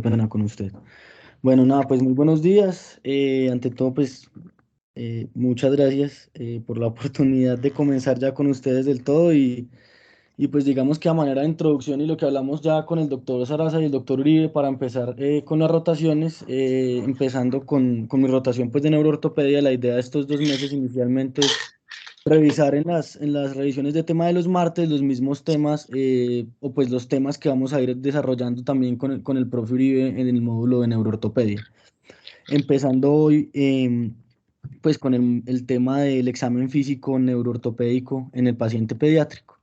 Pena con usted. Bueno, nada, pues muy buenos días. Ante todo, pues muchas gracias por la oportunidad de comenzar ya con ustedes del todo y pues digamos que a manera de introducción y lo que hablamos ya con el doctor Sarasa y el doctor Uribe para empezar con las rotaciones, empezando con mi rotación pues de neuroortopedia, la idea de estos 2 meses inicialmente es revisar en las revisiones de tema de los martes los mismos temas o pues los temas que vamos a ir desarrollando también con el profe Uribe en el módulo de neuroortopedia. Empezando hoy pues con el tema del examen físico neuroortopédico en el paciente pediátrico.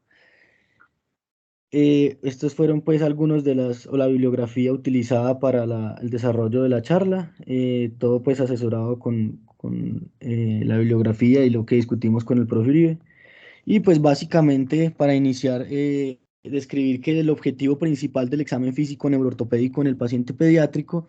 Estos fueron pues algunos o la bibliografía utilizada para el desarrollo de la charla, todo pues asesorado con la bibliografía y lo que discutimos con el profe Uribe. Y pues básicamente para iniciar, describir que el objetivo principal del examen físico neuroortopédico en el paciente pediátrico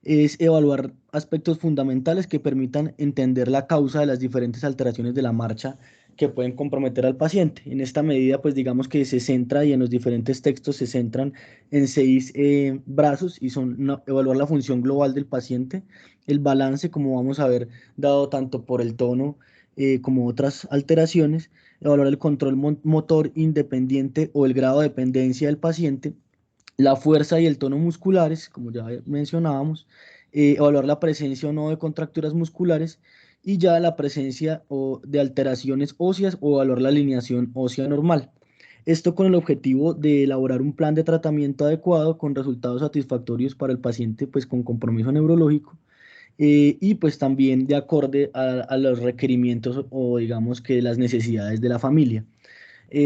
es evaluar aspectos fundamentales que permitan entender la causa de las diferentes alteraciones de la marcha que pueden comprometer al paciente. En esta medida, pues digamos que se centra y en los diferentes textos se centran en 6 brazos y son evaluar la función global del paciente, el balance, como vamos a ver, dado tanto por el tono como otras alteraciones, evaluar el control motor independiente o el grado de dependencia del paciente, la fuerza y el tono musculares, como ya mencionábamos, evaluar la presencia o no de contracturas musculares y ya la presencia de alteraciones óseas o evaluar la alineación ósea normal. Esto con el objetivo de elaborar un plan de tratamiento adecuado con resultados satisfactorios para el paciente pues con compromiso neurológico y pues también de acorde a los requerimientos o digamos que las necesidades de la familia.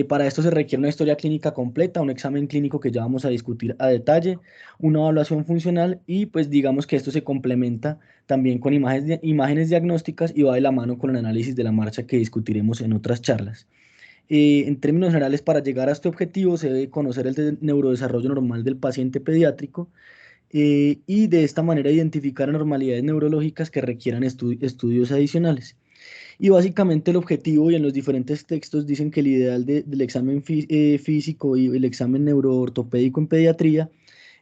Para esto se requiere una historia clínica completa, un examen clínico que ya vamos a discutir a detalle, una evaluación funcional y pues digamos que esto se complementa también con imágenes diagnósticas y va de la mano con el análisis de la marcha que discutiremos en otras charlas. En términos generales, para llegar a este objetivo se debe conocer el neurodesarrollo normal del paciente pediátrico y de esta manera identificar anormalidades neurológicas que requieran estudios adicionales. Y básicamente el objetivo, y en los diferentes textos dicen que el ideal del examen físico y el examen neuroortopédico en pediatría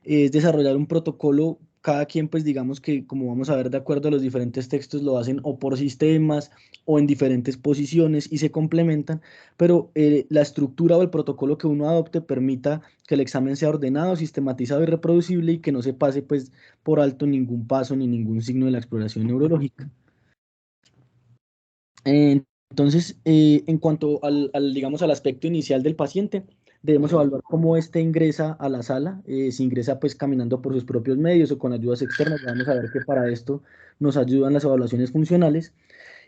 es desarrollar un protocolo. Cada quien, pues digamos que como vamos a ver de acuerdo a los diferentes textos, lo hacen o por sistemas o en diferentes posiciones y se complementan, pero la estructura o el protocolo que uno adopte permita que el examen sea ordenado, sistematizado y reproducible y que no se pase pues por alto ningún paso ni ningún signo de la exploración neurológica. Entonces, en cuanto digamos, al aspecto inicial del paciente, debemos evaluar cómo éste ingresa a la sala, si ingresa pues caminando por sus propios medios o con ayudas externas. Vamos a ver que para esto nos ayudan las evaluaciones funcionales.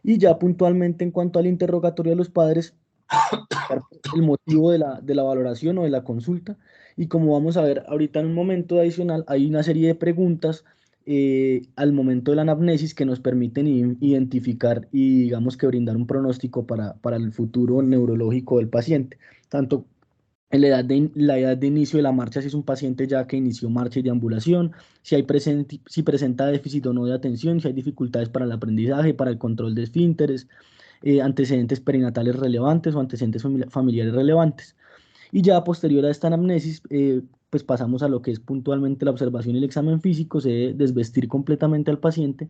Y ya puntualmente en cuanto al interrogatorio de los padres, el motivo de la valoración o de la consulta. Y como vamos a ver ahorita en un momento adicional, hay una serie de preguntas al momento de la anamnesis que nos permiten identificar y digamos que brindar un pronóstico para el futuro neurológico del paciente. Tanto en la edad de inicio de la marcha, si es un paciente ya que inició marcha y deambulación, si presenta déficit o no de atención, si hay dificultades para el aprendizaje, para el control de esfínteres, antecedentes perinatales relevantes o antecedentes familiares relevantes. Y ya posterior a esta anamnesis, pues pasamos a lo que es puntualmente la observación y el examen físico. Se debe desvestir completamente al paciente,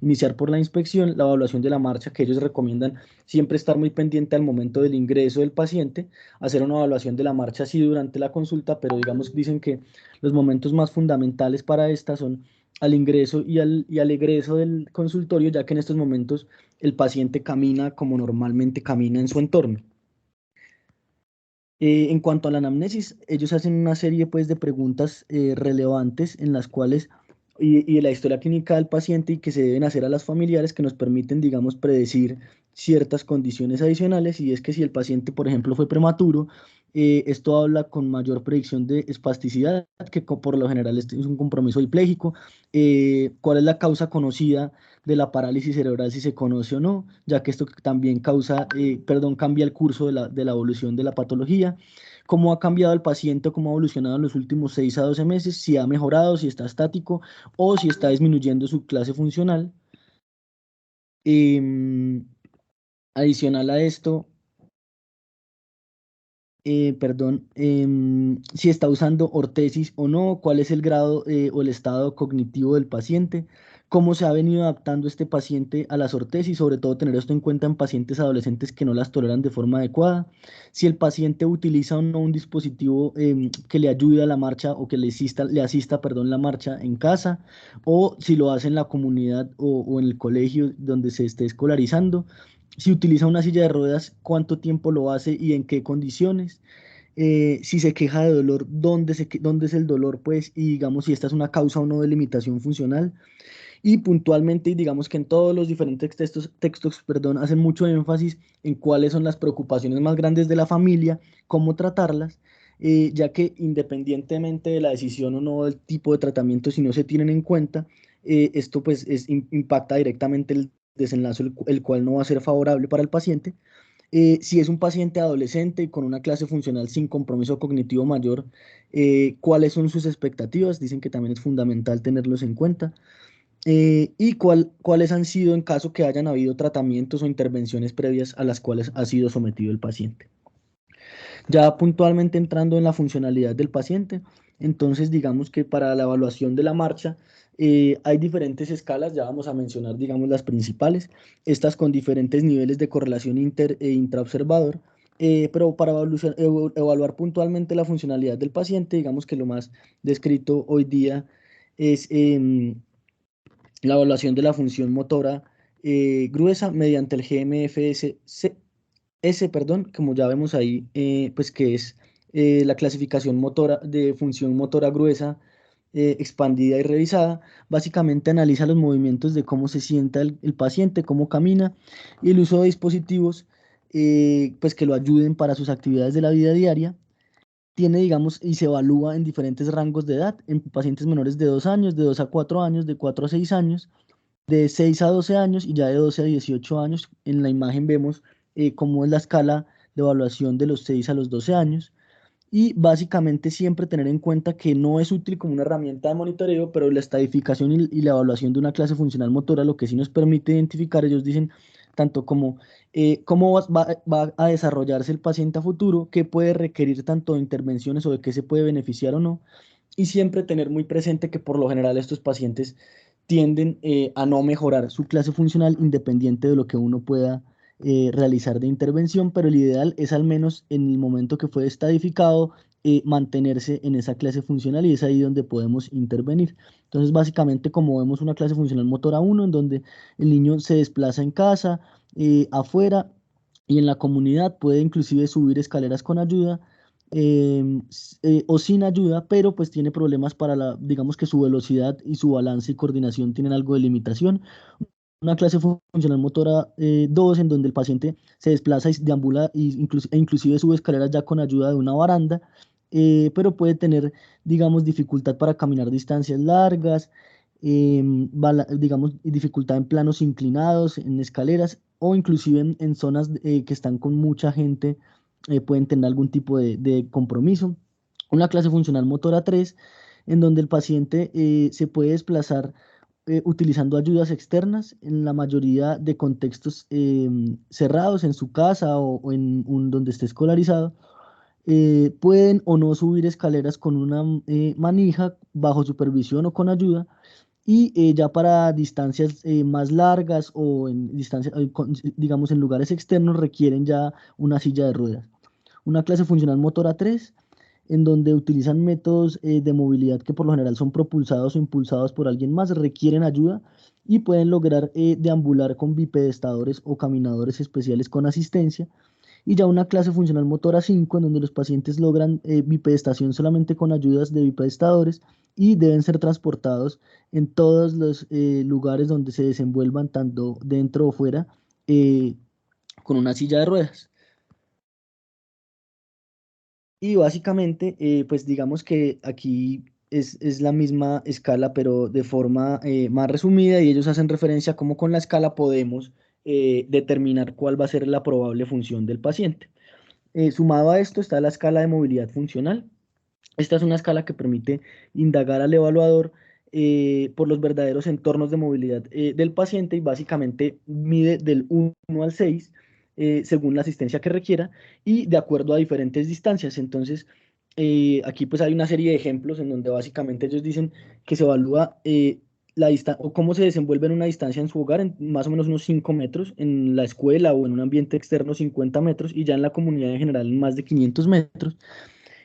iniciar por la inspección, la evaluación de la marcha, que ellos recomiendan siempre estar muy pendiente al momento del ingreso del paciente, hacer una evaluación de la marcha así durante la consulta, pero digamos, dicen que los momentos más fundamentales para esta son al ingreso y al egreso del consultorio, ya que en estos momentos el paciente camina como normalmente camina en su entorno. En cuanto a la anamnesis, ellos hacen una serie pues, de preguntas relevantes en las cuales, y la historia clínica del paciente y que se deben hacer a las familiares que nos permiten, digamos, predecir ciertas condiciones adicionales. Y es que si el paciente, por ejemplo, fue prematuro, esto habla con mayor predicción de espasticidad, que por lo general es un compromiso dipléjico. ¿Cuál es la causa conocida de la parálisis cerebral, si se conoce o no, ya que esto también cambia el curso de la evolución de la patología? ¿Cómo ha cambiado el paciente o cómo ha evolucionado en los últimos 6 a 12 meses? Si ha mejorado, si está estático o si está disminuyendo su clase funcional. Em, Adicional a esto, si está usando ortesis o no, cuál es el grado o el estado cognitivo del paciente, cómo se ha venido adaptando este paciente a las ortesis, sobre todo tener esto en cuenta en pacientes adolescentes que no las toleran de forma adecuada, si el paciente utiliza o no un dispositivo que le ayude a la marcha o que le asista, perdón, la marcha en casa, o si lo hace en la comunidad o en el colegio donde se esté escolarizando. Si utiliza una silla de ruedas, cuánto tiempo lo hace y en qué condiciones. Si se queja de dolor, dónde es el dolor, pues, y digamos si esta es una causa o no de limitación funcional. Y puntualmente, y digamos que en todos los diferentes textos, perdón, hacen mucho énfasis en cuáles son las preocupaciones más grandes de la familia, cómo tratarlas, ya que independientemente de la decisión o no del tipo de tratamiento, si no se tienen en cuenta, esto pues impacta directamente el desenlace, el cual no va a ser favorable para el paciente. Si es un paciente adolescente y con una clase funcional sin compromiso cognitivo mayor, cuáles son sus expectativas, dicen que también es fundamental tenerlos en cuenta. Y cuáles han sido en caso que hayan habido tratamientos o intervenciones previas a las cuales ha sido sometido el paciente. Ya puntualmente entrando en la funcionalidad del paciente, entonces digamos que para la evaluación de la marcha hay diferentes escalas, ya vamos a mencionar digamos las principales, estas con diferentes niveles de correlación inter e intraobservador, pero para evaluar puntualmente la funcionalidad del paciente, digamos que lo más descrito hoy día es la evaluación de la función motora gruesa mediante el GMFS, perdón, como ya vemos ahí, pues que es la clasificación motora de función motora gruesa expandida y revisada. Básicamente analiza los movimientos de cómo se sienta el paciente, cómo camina y el uso de dispositivos pues que lo ayuden para sus actividades de la vida diaria. Tiene, digamos, y se evalúa en diferentes rangos de edad, en pacientes menores de 2 años, de 2 a 4 años, de 4 a 6 años, de 6 a 12 años y ya de 12 a 18 años. En la imagen vemos cómo es la escala de evaluación de los 6 a los 12 años. Y básicamente siempre tener en cuenta que no es útil como una herramienta de monitoreo, pero la estadificación y la evaluación de una clase funcional motora, lo que sí nos permite identificar, ellos dicen, tanto como cómo va a desarrollarse el paciente a futuro, qué puede requerir tanto de intervenciones o de qué se puede beneficiar o no, y siempre tener muy presente que por lo general estos pacientes tienden a no mejorar su clase funcional independiente de lo que uno pueda realizar de intervención, pero el ideal es al menos en el momento que fue estadificado mantenerse en esa clase funcional y es ahí donde podemos intervenir. Entonces, básicamente, como vemos una clase funcional motora uno en donde el niño se desplaza en casa, afuera y en la comunidad, puede inclusive subir escaleras con ayuda o sin ayuda, pero pues tiene problemas para digamos que su velocidad y su balance y coordinación tienen algo de limitación. Una clase funcional motora 2 en donde el paciente se desplaza y deambula e inclusive sube escaleras ya con ayuda de una baranda, pero puede tener, digamos, dificultad para caminar distancias largas, digamos, dificultad en planos inclinados, en escaleras o inclusive en zonas que están con mucha gente, pueden tener algún tipo de compromiso. Una clase funcional motora 3 en donde el paciente se puede desplazar utilizando ayudas externas en la mayoría de contextos cerrados en su casa o en donde esté escolarizado. Pueden o no subir escaleras con una manija bajo supervisión o con ayuda. Y ya para distancias más largas o en distancias, digamos, en lugares externos requieren ya una silla de ruedas. Una clase funcional motora 3 en donde utilizan métodos de movilidad que por lo general son propulsados o impulsados por alguien más, requieren ayuda y pueden lograr deambular con bipedestadores o caminadores especiales con asistencia. Y ya una clase funcional motora 5 en donde los pacientes logran bipedestación solamente con ayudas de bipedestadores y deben ser transportados en todos los lugares donde se desenvuelvan, tanto dentro o fuera, eh, con una silla de ruedas. Y básicamente, pues digamos que aquí es la misma escala, pero de forma más resumida, y ellos hacen referencia a cómo con la escala podemos determinar cuál va a ser la probable función del paciente. Sumado a esto está la escala de movilidad funcional. Esta es una escala que permite indagar al evaluador por los verdaderos entornos de movilidad del paciente y básicamente mide del 1 al 6, según la asistencia que requiera y de acuerdo a diferentes distancias. Entonces, aquí pues hay una serie de ejemplos en donde básicamente ellos dicen que se evalúa la distancia o cómo se desenvuelve en una distancia en su hogar, en más o menos unos 5 metros, en la escuela o en un ambiente externo 50 metros y ya en la comunidad en general en más de 500 metros.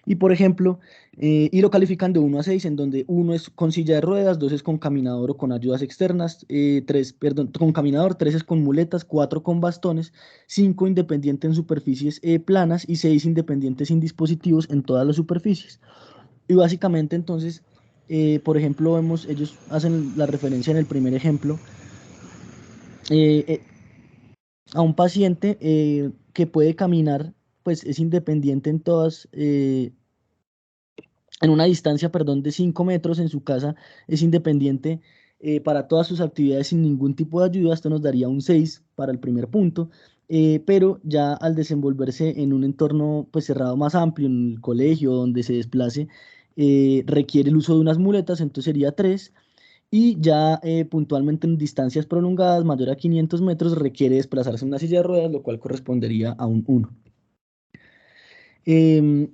Y por ejemplo, y lo califican de 1 a 6, en donde uno es con silla de ruedas, 2 es con caminador o con ayudas externas, 3, perdón, con caminador, 3 es con muletas, 4 con bastones, 5 independiente en superficies planas y 6 independientes sin dispositivos en todas las superficies. Y básicamente entonces, por ejemplo, vemos, ellos hacen la referencia en el primer ejemplo eh, eh, a un paciente que puede caminar, pues es independiente en todas, en una distancia, perdón, de 5 metros en su casa, es independiente para todas sus actividades sin ningún tipo de ayuda. Esto nos daría un 6 para el primer punto, pero ya al desenvolverse en un entorno pues cerrado más amplio, en el colegio, donde se desplace, requiere el uso de unas muletas, entonces sería 3. Y ya puntualmente en distancias prolongadas, mayor a 500 metros, requiere desplazarse en una silla de ruedas, lo cual correspondería a un 1. Em,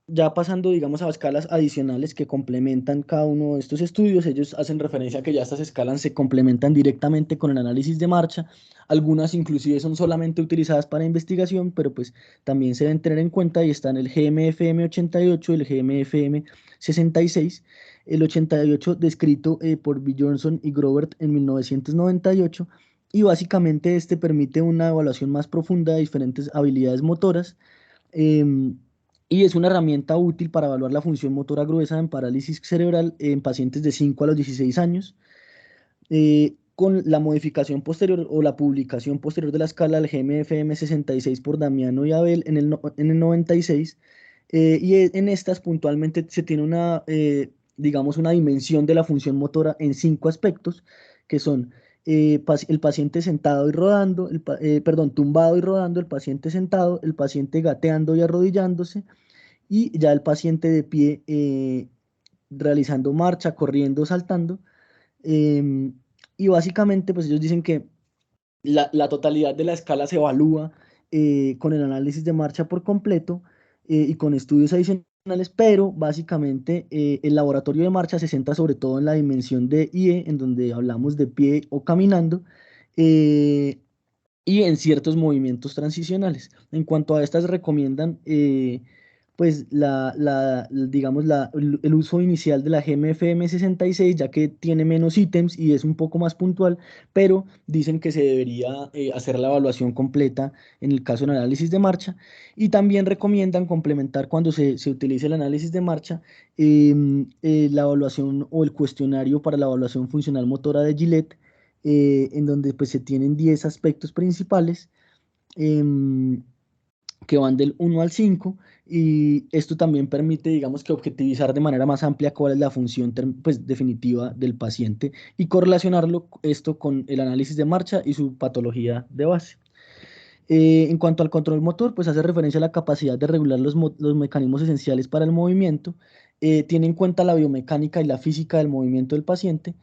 ya pasando, digamos, a escalas adicionales que complementan cada uno de estos estudios, ellos hacen referencia a que ya estas escalas se complementan directamente con el análisis de marcha. Algunas inclusive son solamente utilizadas para investigación, pero pues también se deben tener en cuenta y están el GMFM 88 y el GMFM 66. El 88 descrito por Bjornsson y Grovert en 1998 y básicamente este permite una evaluación más profunda de diferentes habilidades motoras. em, y es una herramienta útil para evaluar la función motora gruesa en parálisis cerebral en pacientes de 5 a los 16 años. Con la modificación posterior o la publicación posterior de la escala del GMFM 66 por Damiano y Abel en el 96. En estas puntualmente se tiene una, digamos, una dimensión de la función motora en 5 aspectos, que son el paciente sentado y rodando, perdón, tumbado y rodando, el paciente sentado, el paciente gateando y arrodillándose, y ya el paciente de pie realizando marcha, corriendo, saltando. Em, y básicamente, pues ellos dicen que la totalidad de la escala se evalúa con el análisis de marcha por completo y con estudios adicionales, pero básicamente el laboratorio de marcha se centra sobre todo en la dimensión de IE, en donde hablamos de pie o caminando, eh, y en ciertos movimientos transicionales. En cuanto a estas, recomiendan pues digamos el uso inicial de la GMFM 66, ya que tiene menos ítems y es un poco más puntual, pero dicen que se debería hacer la evaluación completa en el caso del análisis de marcha. Y también recomiendan complementar cuando se utilice el análisis de marcha la evaluación o el cuestionario para la evaluación funcional motora de Gillette, en donde pues se tienen 10 aspectos principales em, que van del 1 al 5, y esto también permite, digamos, que objetivizar de manera más amplia cuál es la función pues, definitiva del paciente y correlacionarlo esto con el análisis de marcha y su patología de base. En cuanto al control motor, pues hace referencia a la capacidad de regular los mecanismos esenciales para el movimiento, tiene en cuenta la biomecánica y la física del movimiento del paciente,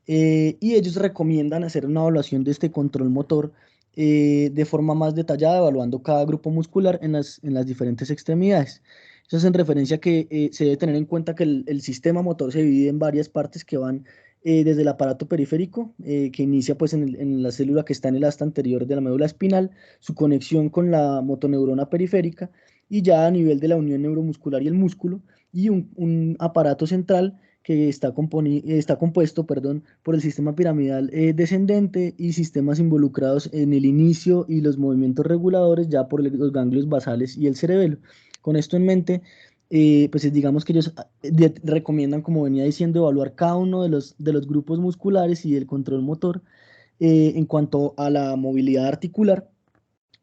y ellos recomiendan hacer una evaluación de este control motor de forma más detallada, evaluando cada grupo muscular en las diferentes extremidades. Eso es en referencia a que se debe tener en cuenta que el sistema motor se divide en varias partes que van desde el aparato periférico, que inicia pues en la célula que está en el asta anterior de la médula espinal, su conexión con la motoneurona periférica, y ya a nivel de la unión neuromuscular y el músculo, y un aparato central que está compuesto, perdón, por el sistema piramidal descendente y sistemas involucrados en el inicio y los movimientos reguladores ya por los ganglios basales y el cerebelo. Con esto en mente, pues digamos que ellos recomiendan, como venía diciendo, evaluar cada uno de los grupos musculares y el control motor en cuanto a la movilidad articular,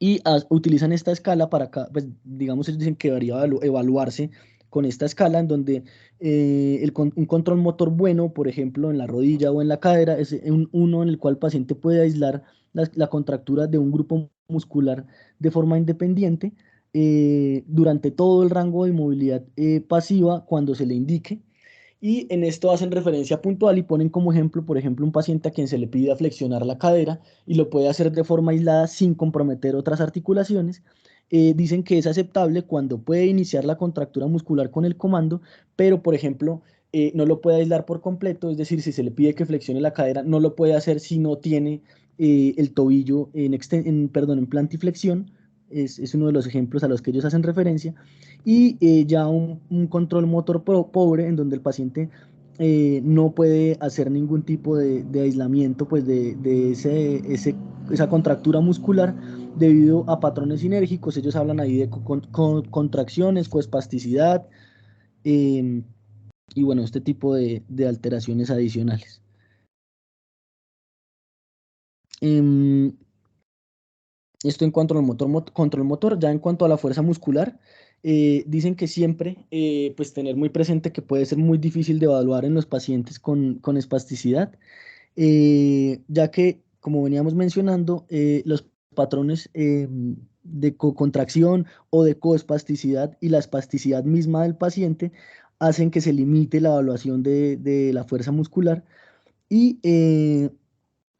y utilizan esta escala para, pues digamos, ellos dicen que debería evaluarse con esta escala, en donde un control motor bueno, por ejemplo, en la rodilla o en la cadera, es uno en el cual el paciente puede aislar la contractura de un grupo muscular de forma independiente durante todo el rango de movilidad pasiva cuando se le indique. Y en esto hacen referencia puntual y ponen como ejemplo, por ejemplo, un paciente a quien se le pide flexionar la cadera y lo puede hacer de forma aislada sin comprometer otras articulaciones. Dicen que es aceptable cuando puede iniciar la contractura muscular con el comando, pero por ejemplo, no lo puede aislar por completo, es decir, si se le pide que flexione la cadera, no lo puede hacer si no tiene el tobillo perdón, en plantiflexión. Es uno de los ejemplos a los que ellos hacen referencia. Y ya un control motor pobre en donde el paciente no puede hacer ningún tipo de aislamiento pues de esa contractura muscular debido a patrones sinérgicos. Ellos hablan ahí de contracciones, coespasticidad, em, y bueno, este tipo de alteraciones adicionales. Em, Esto en cuanto al control motor, ya en cuanto a la fuerza muscular, dicen que siempre pues tener muy presente que puede ser muy difícil de evaluar en los pacientes con espasticidad, ya que, como veníamos mencionando, los patrones de contracción o de coespasticidad y la espasticidad misma del paciente hacen que se limite la evaluación de la fuerza muscular y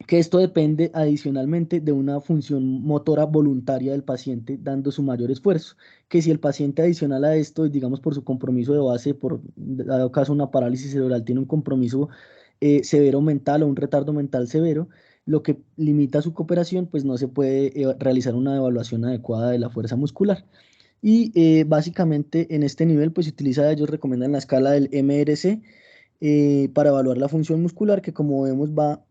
que esto depende adicionalmente de una función motora voluntaria del paciente dando su mayor esfuerzo, que si el paciente adicional a esto, digamos por su compromiso de base, por dado caso una parálisis cerebral, tiene un compromiso severo mental o un retardo mental severo, lo que limita su cooperación, pues no se puede realizar una evaluación adecuada de la fuerza muscular. Y básicamente en este nivel, pues se utiliza, ellos recomiendan la escala del MRC para evaluar la función muscular, que como vemos va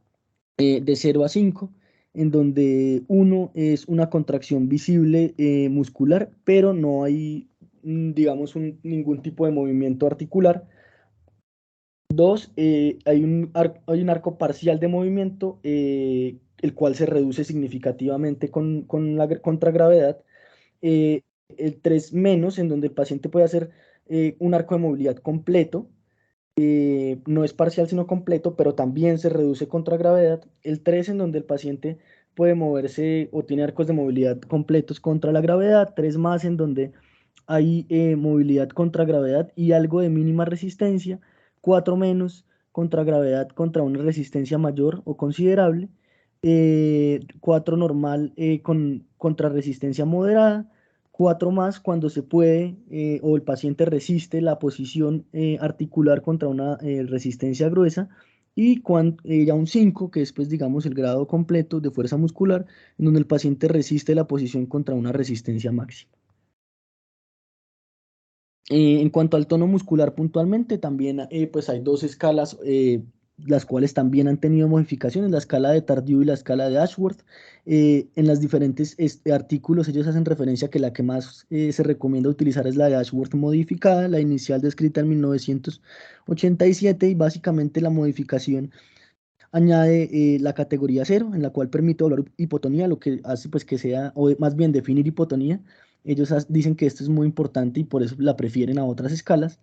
de 0 a 5, en donde uno es una contracción visible muscular, pero no hay, digamos, ningún tipo de movimiento articular. 2, hay un arco parcial de movimiento, el cual se reduce significativamente con la contragravedad. Eh, el 3 menos, en donde el paciente puede hacer un arco de movilidad completo, no es parcial sino completo, pero también se reduce contra gravedad. El 3 en donde el paciente puede moverse o tiene arcos de movilidad completos contra la gravedad. 3 más en donde hay movilidad contra gravedad y algo de mínima resistencia. 4 menos contra gravedad contra una resistencia mayor o considerable. 4 normal contra resistencia moderada. 4 más cuando se puede o el paciente resiste la posición articular contra una resistencia gruesa. Y ya un 5 que es pues digamos el grado completo de fuerza muscular, en donde el paciente resiste la posición contra una resistencia máxima. En cuanto al tono muscular puntualmente, también pues hay dos escalas, las cuales también han tenido modificaciones, la escala de Tardieu y la escala de Ashworth. En las diferentes artículos ellos hacen referencia a que la que más se recomienda utilizar es la de Ashworth modificada, la inicial descrita en 1987, y básicamente la modificación añade la categoría 0, en la cual permite evaluar hipotonía, lo que hace pues que sea, o más bien definir hipotonía. Ellos dicen que esto es muy importante y por eso la prefieren a otras escalas.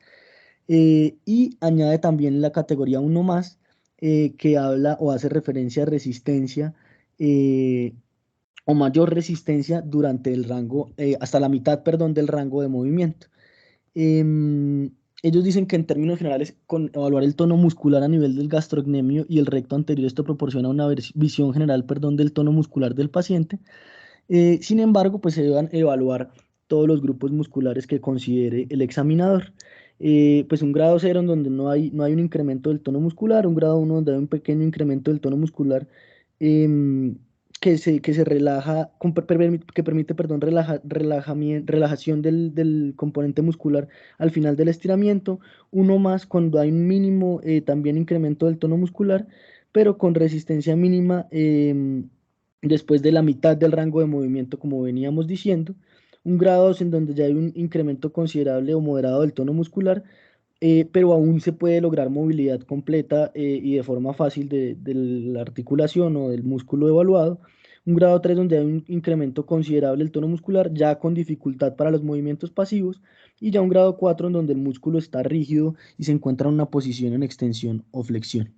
Y añade también la categoría 1 más, que habla o hace referencia a resistencia eh, o mayor resistencia durante el rango, hasta la mitad, perdón, del rango de movimiento. Em, Ellos dicen que en términos generales, con evaluar el tono muscular a nivel del gastrocnemio y el recto anterior, esto proporciona una visión general, perdón, del tono muscular del paciente. Sin embargo, pues se deben evaluar todos los grupos musculares que considere el examinador. Pues un grado 0 en donde no hay un incremento del tono muscular, un grado 1 donde hay un pequeño incremento del tono muscular, em, que se relaja, que permite, perdón, relajación del componente muscular al final del estiramiento. Uno más cuando hay un mínimo también incremento del tono muscular, pero con resistencia mínima después de la mitad del rango de movimiento, como veníamos diciendo. Un grado 2 en donde ya hay un incremento considerable o moderado del tono muscular, pero aún se puede lograr movilidad completa y de forma fácil de la articulación o del músculo evaluado. Un grado 3 donde hay un incremento considerable del tono muscular, ya con dificultad para los movimientos pasivos. Y ya un grado 4 en donde el músculo está rígido y se encuentra en una posición en extensión o flexión.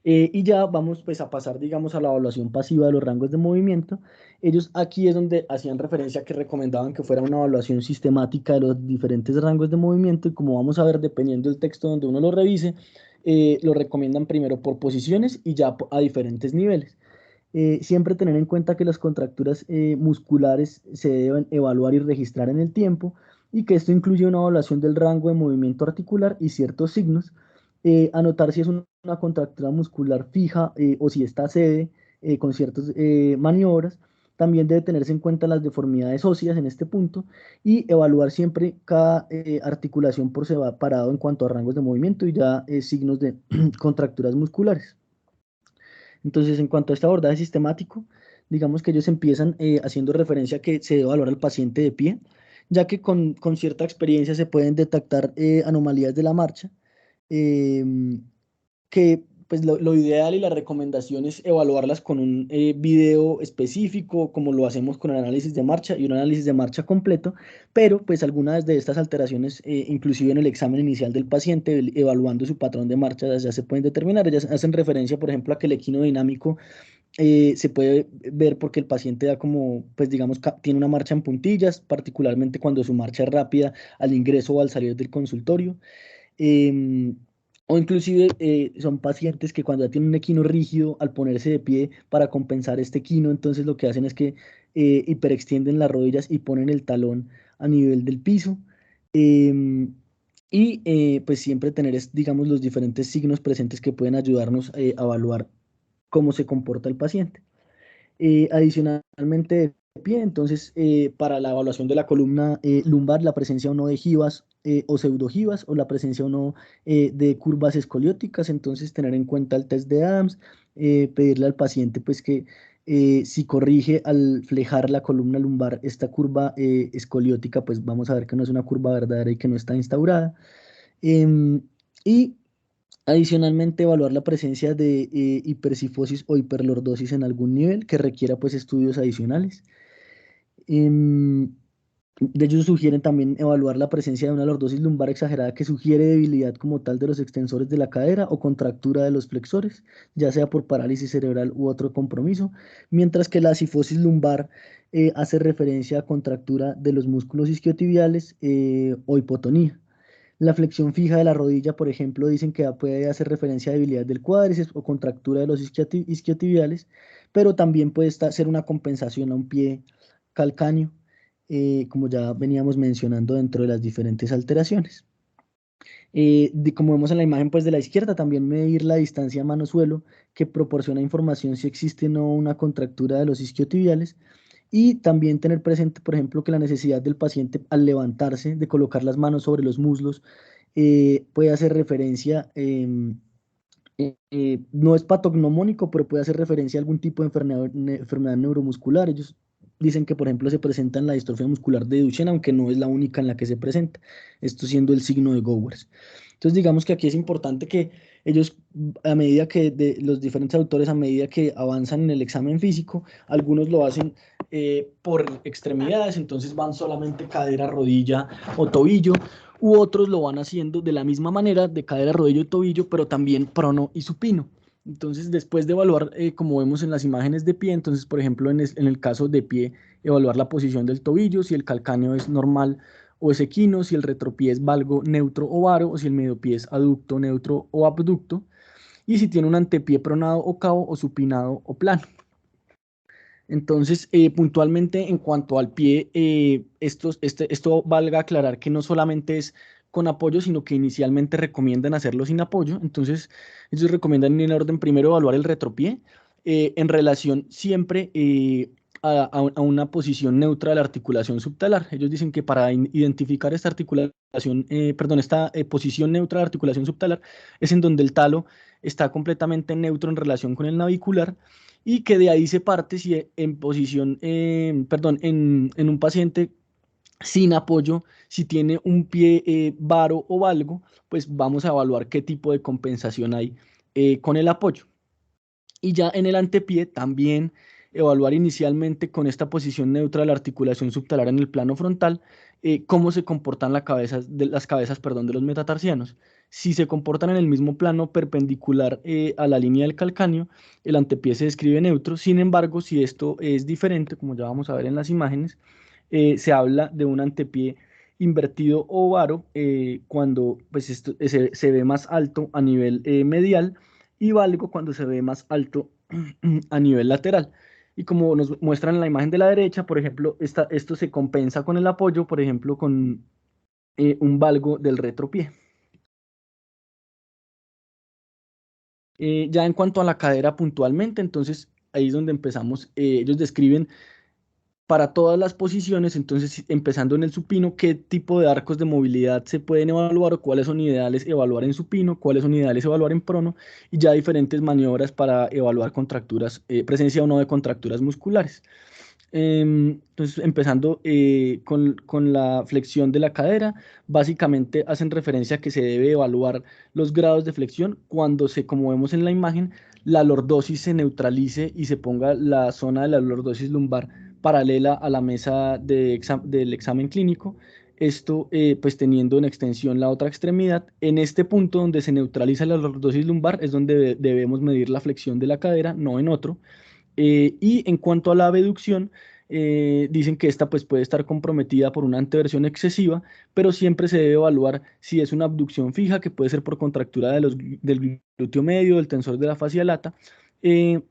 Y ya vamos pues a pasar, digamos, a la evaluación pasiva de los rangos de movimiento. Ellos aquí es donde hacían referencia a que recomendaban que fuera una evaluación sistemática de los diferentes rangos de movimiento y como vamos a ver, dependiendo del texto donde uno lo revise, lo recomiendan primero por posiciones y ya a diferentes niveles. Siempre tener en cuenta que las contracturas musculares se deben evaluar y registrar en el tiempo y que esto incluye una evaluación del rango de movimiento articular y ciertos signos. Anotar si es una contractura muscular fija o si está cede con ciertas maniobras. También debe tenerse en cuenta las deformidades óseas en este punto y evaluar siempre cada articulación por separado en cuanto a rangos de movimiento y ya signos de contracturas musculares. Entonces, en cuanto a este abordaje sistemático, digamos que ellos empiezan haciendo referencia a que se debe evaluar al paciente de pie, ya que con cierta experiencia se pueden detectar anomalías de la marcha, em, que pues lo ideal y la recomendación es evaluarlas con un video específico, como lo hacemos con el análisis de marcha y un análisis de marcha completo, pero pues algunas de estas alteraciones, inclusive en el examen inicial del paciente, evaluando su patrón de marcha, ya se pueden determinar. Ellas hacen referencia, por ejemplo, a que el equinodinámico se puede ver porque el paciente da como, pues digamos, tiene una marcha en puntillas, particularmente cuando su marcha es rápida al ingreso o al salir del consultorio. em, o inclusive son pacientes que cuando ya tienen un equino rígido, al ponerse de pie para compensar este equino, entonces lo que hacen es que hiperextienden las rodillas y ponen el talón a nivel del piso. Em, y pues siempre tener, digamos, los diferentes signos presentes que pueden ayudarnos a evaluar cómo se comporta el paciente. Adicionalmente de pie, entonces para la evaluación de la columna lumbar, la presencia o no de givas o pseudogivas o la presencia o no de curvas escolióticas, entonces tener en cuenta el test de Adams, pedirle al paciente pues que si corrige al flejar la columna lumbar esta curva escoliótica, pues vamos a ver que no es una curva verdadera y que no está instaurada. Em, y Adicionalmente, evaluar la presencia de hipercifosis o hiperlordosis en algún nivel que requiera pues estudios adicionales. Em, de ellos sugieren también evaluar la presencia de una lordosis lumbar exagerada que sugiere debilidad como tal de los extensores de la cadera o contractura de los flexores, ya sea por parálisis cerebral u otro compromiso, mientras que la cifosis lumbar hace referencia a contractura de los músculos isquiotibiales o hipotonía. La flexión fija de la rodilla, por ejemplo, dicen que puede hacer referencia a debilidad del cuádriceps o contractura de los isquiotibiales, pero también puede ser una compensación a un pie calcáneo, como ya veníamos mencionando dentro de las diferentes alteraciones. Como vemos en la imagen pues, de la izquierda, también medir la distancia mano-suelo, que proporciona información si existe o no una contractura de los isquiotibiales, y también tener presente, por ejemplo, que la necesidad del paciente al levantarse, de colocar las manos sobre los muslos, puede hacer referencia, no es patognomónico, pero puede hacer referencia a algún tipo de enfermedad neuromuscular. Ellos dicen que, por ejemplo, se presenta en la distrofia muscular de Duchenne, aunque no es la única en la que se presenta, esto siendo el signo de Gowers. Entonces, digamos que aquí es importante que ellos, a medida que los diferentes autores, a medida que avanzan en el examen físico, algunos lo hacen por extremidades, entonces van solamente cadera, rodilla o tobillo, u otros lo van haciendo de la misma manera, de cadera, rodillo y tobillo, pero también prono y supino. Entonces, después de evaluar, como vemos en las imágenes de pie, entonces, por ejemplo, en el caso de pie, evaluar la posición del tobillo, si el calcáneo es normal o es equino, si el retropié es valgo, neutro o varo, o si el mediopié es aducto, neutro o abducto, y si tiene un antepié pronado o cabo o supinado o plano. Entonces, puntualmente en cuanto al pie, esto valga aclarar que no solamente es con apoyo, sino que inicialmente recomiendan hacerlo sin apoyo. Entonces, ellos recomiendan en orden primero evaluar el retropié en relación siempre a una posición neutra de la articulación subtalar. Ellos dicen que para identificar esta articulación, perdón, esta posición neutra de la articulación subtalar es en donde el talo está completamente neutro en relación con el navicular y que de ahí se parte si en posición, perdón, en un paciente sin apoyo, si tiene un pie varo o valgo, pues vamos a evaluar qué tipo de compensación hay con el apoyo. Y ya en el antepié también evaluar inicialmente con esta posición neutra de la articulación subtalar en el plano frontal, cómo se comportan las cabezas, perdón, de los metatarsianos. Si se comportan en el mismo plano perpendicular a la línea del calcáneo, el antepié se describe neutro. Sin embargo, si esto es diferente, como ya vamos a ver en las imágenes, se habla de un antepié invertido o varo cuando pues, esto, se ve más alto a nivel medial y valgo cuando se ve más alto a nivel lateral. Y como nos muestran en la imagen de la derecha, por ejemplo, esto se compensa con el apoyo, por ejemplo, con un valgo del retropié. Ya en cuanto a la cadera puntualmente, entonces ahí es donde empezamos. Ellos describen para todas las posiciones, entonces empezando en el supino, qué tipo de arcos de movilidad se pueden evaluar o cuáles son ideales evaluar en supino, cuáles son ideales evaluar en prono, y ya diferentes maniobras para evaluar contracturas, presencia o no de contracturas musculares. Entonces, empezando con la flexión de la cadera, básicamente hacen referencia a que se debe evaluar los grados de flexión cuando se, como vemos en la imagen, la lordosis se neutralice y se ponga la zona de la lordosis lumbar paralela a la mesa del examen clínico. Esto, pues teniendo en extensión la otra extremidad. En este punto donde se neutraliza la lordosis lumbar es donde debemos medir la flexión de la cadera, no en otro. Y en cuanto a la abducción, dicen que esta pues, puede estar comprometida por una anteversión excesiva, pero siempre se debe evaluar si es una abducción fija, que puede ser por contractura del glúteo medio, del tensor de la fascia lata, eh,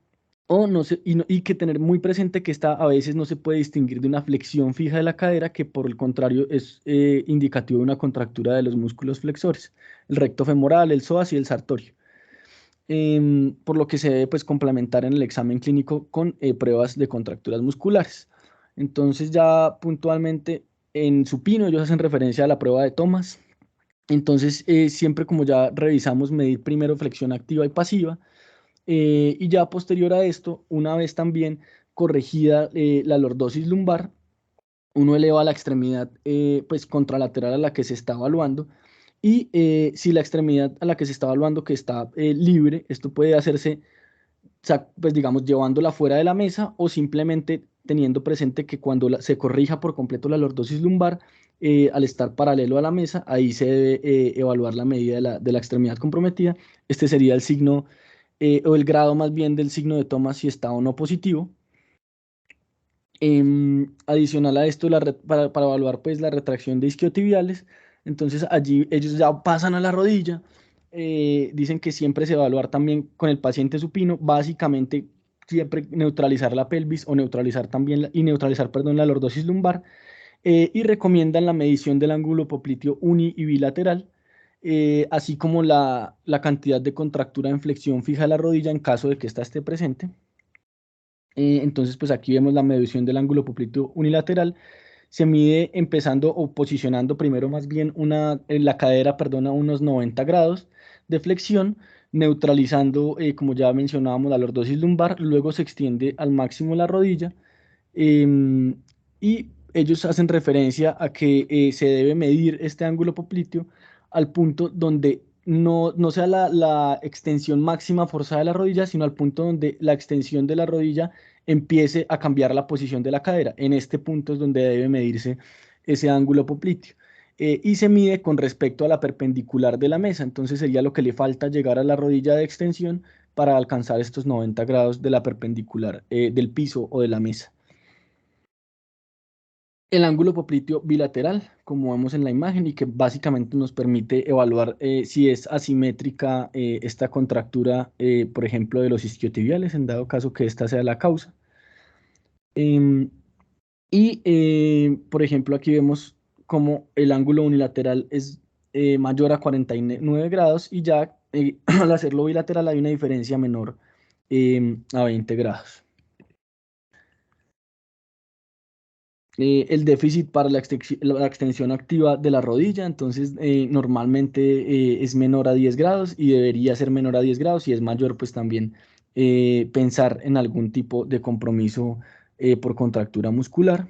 o no se, y que tener muy presente que esta a veces no se puede distinguir de una flexión fija de la cadera, que por el contrario es indicativo de una contractura de los músculos flexores, el recto femoral, el psoas y el sartorio. Por lo que se debe pues, complementar en el examen clínico con pruebas de contracturas musculares. Entonces ya puntualmente en supino ellos hacen referencia a la prueba de Thomas. Entonces siempre como ya revisamos medir primero flexión activa y pasiva y ya posterior a esto, una vez también corregida la lordosis lumbar, uno eleva la extremidad pues contralateral a la que se está evaluando y si la extremidad a la que se está evaluando que está libre, esto puede hacerse, pues digamos, llevándola fuera de la mesa o simplemente teniendo presente que cuando se corrija por completo la lordosis lumbar, al estar paralelo a la mesa, ahí se debe evaluar la medida de la extremidad comprometida. Este sería el signo o el grado más bien del signo de toma si está o no positivo. Adicional a esto, para evaluar pues la retracción de isquiotibiales, entonces allí ellos ya pasan a la rodilla, dicen que siempre se evaluar también con el paciente supino, básicamente siempre neutralizar la pelvis o neutralizar también y neutralizar, perdón, la lordosis lumbar, y recomiendan la medición del ángulo popliteo uni y bilateral, así como la cantidad de contractura en flexión fija de la rodilla en caso de que ésta esté presente. Entonces, pues aquí vemos la medición del ángulo popliteo unilateral. Se mide empezando o posicionando primero más bien en la cadera, perdón, a unos 90 grados de flexión, neutralizando, como ya mencionábamos, la lordosis lumbar, luego se extiende al máximo la rodilla em, y ellos hacen referencia a que se debe medir este ángulo popliteo al punto donde no sea la extensión máxima forzada de la rodilla, sino al punto donde la extensión de la rodilla empiece a cambiar la posición de la cadera. En este punto es donde debe medirse ese ángulo popliteo. Y se mide con respecto a la perpendicular de la mesa. Entonces sería lo que le falta llegar a la rodilla de extensión para alcanzar estos 90 grados de la perpendicular del piso o de la mesa. El ángulo popliteo bilateral, como vemos en la imagen, y que básicamente nos permite evaluar si es asimétrica esta contractura, por ejemplo, de los isquiotibiales, en dado caso que esta sea la causa. Em, por ejemplo, aquí vemos como el ángulo unilateral es mayor a 49 grados y ya al hacerlo bilateral hay una diferencia menor a 20 grados. El déficit para la extensión activa de la rodilla, entonces normalmente es menor a 10 grados y debería ser menor a 10 grados y es mayor, pues también pensar en algún tipo de compromiso por contractura muscular.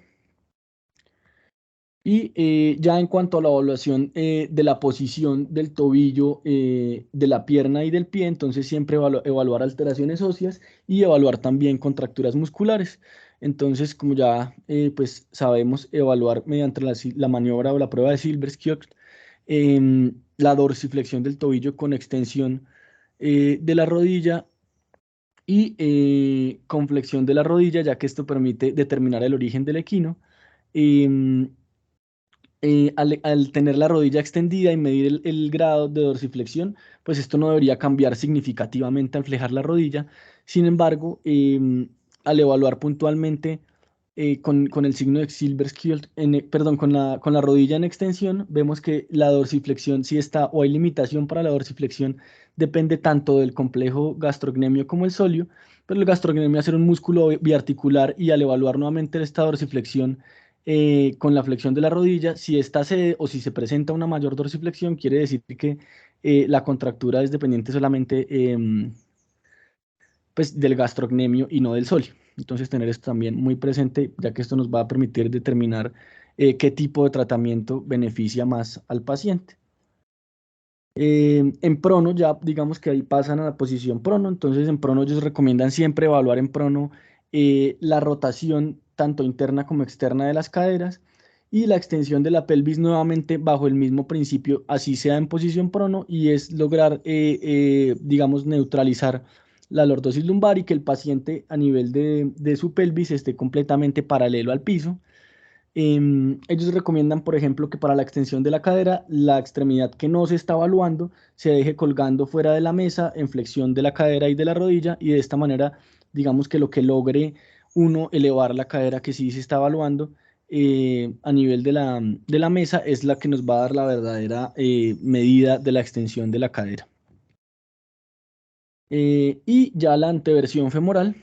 Y ya en cuanto a la evaluación de la posición del tobillo, de la pierna y del pie, entonces siempre evaluar alteraciones óseas y evaluar también contracturas musculares. Entonces, como ya pues sabemos, evaluar mediante la maniobra o la prueba de Silverskjold, la dorsiflexión del tobillo con extensión de la rodilla y con flexión de la rodilla, ya que esto permite determinar el origen del equino. Em, al tener la rodilla extendida y medir el grado de dorsiflexión, pues esto no debería cambiar significativamente al flejar la rodilla. Sin embargo, al evaluar puntualmente con el signo de Silverskill, perdón, con la rodilla en extensión, vemos que la dorsiflexión sí está, o hay limitación para la dorsiflexión, depende tanto del complejo gastrocnemio como el sóleo, pero el gastrocnemio hacer un músculo biarticular y al evaluar nuevamente esta dorsiflexión, con la flexión de la rodilla, si esta cede o si se presenta una mayor dorsiflexión, quiere decir que la contractura es dependiente solamente pues, del gastrocnemio y no del sóleo. Entonces, tener esto también muy presente, ya que esto nos va a permitir determinar qué tipo de tratamiento beneficia más al paciente. En prono, ya digamos que ahí pasan a la posición prono, entonces en prono ellos recomiendan siempre evaluar en prono la rotación tanto interna como externa de las caderas y la extensión de la pelvis nuevamente bajo el mismo principio, así sea en posición prono, y es lograr, digamos, neutralizar la lordosis lumbar y que el paciente a nivel de su pelvis esté completamente paralelo al piso. Ellos recomiendan, por ejemplo, que para la extensión de la cadera, la extremidad que no se está evaluando se deje colgando fuera de la mesa en flexión de la cadera y de la rodilla, y de esta manera, digamos que lo que logre uno elevar la cadera que sí se está evaluando a nivel de la mesa es la que nos va a dar la verdadera medida de la extensión de la cadera. Y ya la anteversión femoral,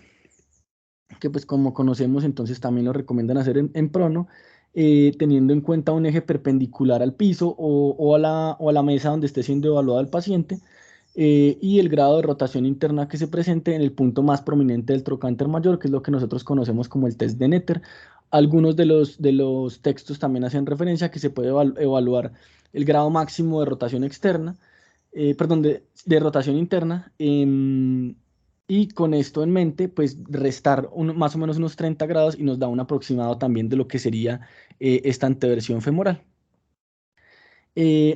que pues como conocemos, entonces también lo recomiendan hacer en prono, teniendo en cuenta un eje perpendicular al piso o a la mesa donde esté siendo evaluado el paciente, y el grado de rotación interna que se presente en el punto más prominente del trocánter mayor, que es lo que nosotros conocemos como el test de Netter. Algunos de los textos también hacen referencia a que se puede evaluar el grado máximo de rotación externa, perdón, de rotación interna. Y con esto en mente, pues restar más o menos unos 30 grados y nos da un aproximado también de lo que sería esta anteversión femoral.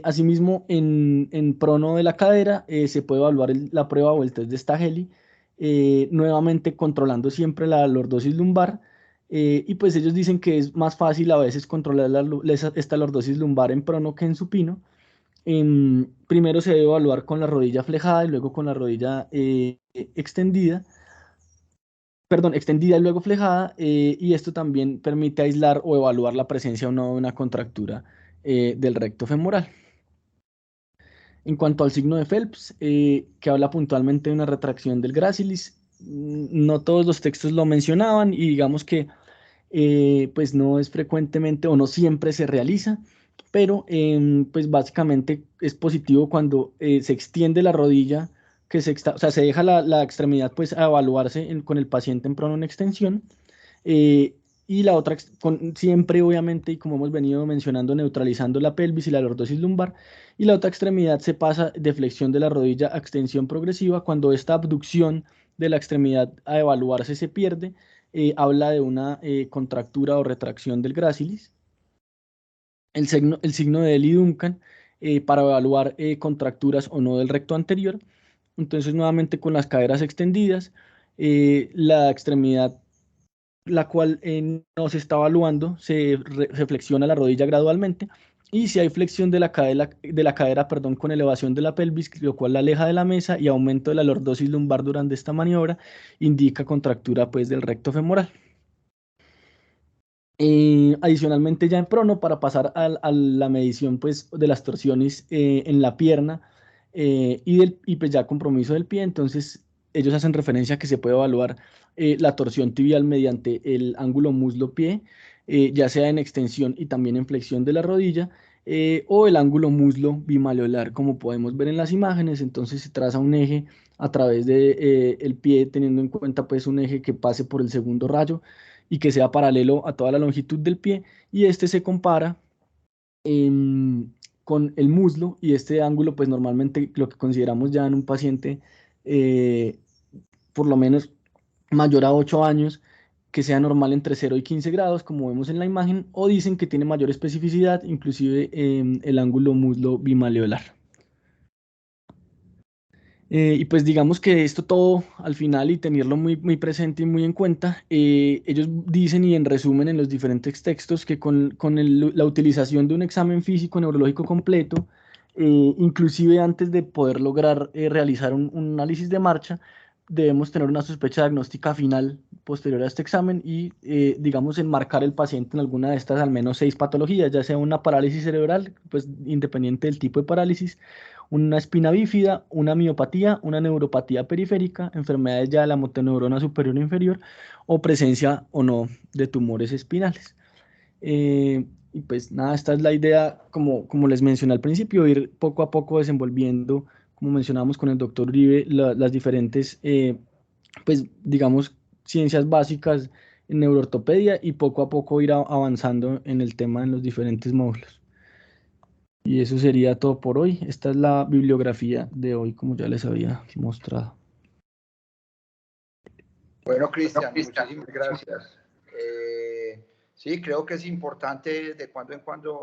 Asimismo, en prono de la cadera se puede evaluar la prueba o el test de Stageli, nuevamente controlando siempre la lordosis lumbar. Y pues ellos dicen que es más fácil a veces controlar esta lordosis lumbar en prono que en supino. Primero se debe evaluar con la rodilla flejada y luego con la rodilla extendida, perdón, extendida y luego flejada, y esto también permite aislar o evaluar la presencia o no de una contractura del recto femoral. En cuanto al signo de Phelps, que habla puntualmente de una retracción del gracilis, no todos los textos lo mencionaban y digamos que pues no es frecuentemente o no siempre se realiza, pero pues básicamente es positivo cuando se extiende la rodilla, o sea, se deja la extremidad pues a evaluarse con el paciente en prono en extensión, eh, y la otra, siempre obviamente, y como hemos venido mencionando, neutralizando la pelvis y la lordosis lumbar, y la otra extremidad se pasa de flexión de la rodilla a extensión progresiva cuando esta abducción de la extremidad a evaluarse se pierde. Habla de una contractura o retracción del gracilis. El signo de Ehley-Duncan para evaluar contracturas o no del recto anterior. Entonces, nuevamente con las caderas extendidas, la extremidad la cual no se está evaluando, se flexiona la rodilla gradualmente. Y si hay flexión de la cadera, perdón, con elevación de la pelvis, lo cual la aleja de la mesa, y aumento de la lordosis lumbar durante esta maniobra, indica contractura pues del recto femoral. Adicionalmente ya en prono, para pasar a la medición pues de las torsiones en la pierna, y pues ya compromiso del pie, entonces ellos hacen referencia a que se puede evaluar la torsión tibial mediante el ángulo muslo-pie, ya sea en extensión y también en flexión de la rodilla, o el ángulo muslo bimaleolar, como podemos ver en las imágenes. Entonces se traza un eje a través de el pie, teniendo en cuenta pues un eje que pase por el segundo rayo y que sea paralelo a toda la longitud del pie, y este se compara em, con el muslo, y este ángulo pues normalmente lo que consideramos ya en un paciente eh, por lo menos mayor a 8 años, que sea normal entre 0 y 15 grados, como vemos en la imagen, o dicen que tiene mayor especificidad, inclusive el ángulo muslo bimaleolar. Y pues digamos que esto todo al final y tenerlo muy, muy presente y muy en cuenta, ellos dicen y en resumen en los diferentes textos que la utilización de un examen físico neurológico completo, inclusive antes de poder lograr realizar un análisis de marcha, debemos tener una sospecha diagnóstica final posterior a este examen y, digamos, enmarcar el paciente en alguna de estas al menos 6 patologías, ya sea una parálisis cerebral, pues independiente del tipo de parálisis, una espina bífida, una miopatía, una neuropatía periférica, enfermedades ya de la motoneurona superior o inferior, o presencia o no de tumores espinales. Y pues nada, esta es la idea, como les mencioné al principio, ir poco a poco desenvolviendo, como mencionábamos con el doctor Uribe, las diferentes, pues digamos, ciencias básicas en neuroortopedia y poco a poco ir avanzando en el tema en los diferentes módulos. Y eso sería todo por hoy. Esta es la bibliografía de hoy, como ya les había mostrado. Bueno, Cristian, muchísimas gracias. Sí, creo que es importante de cuando en cuando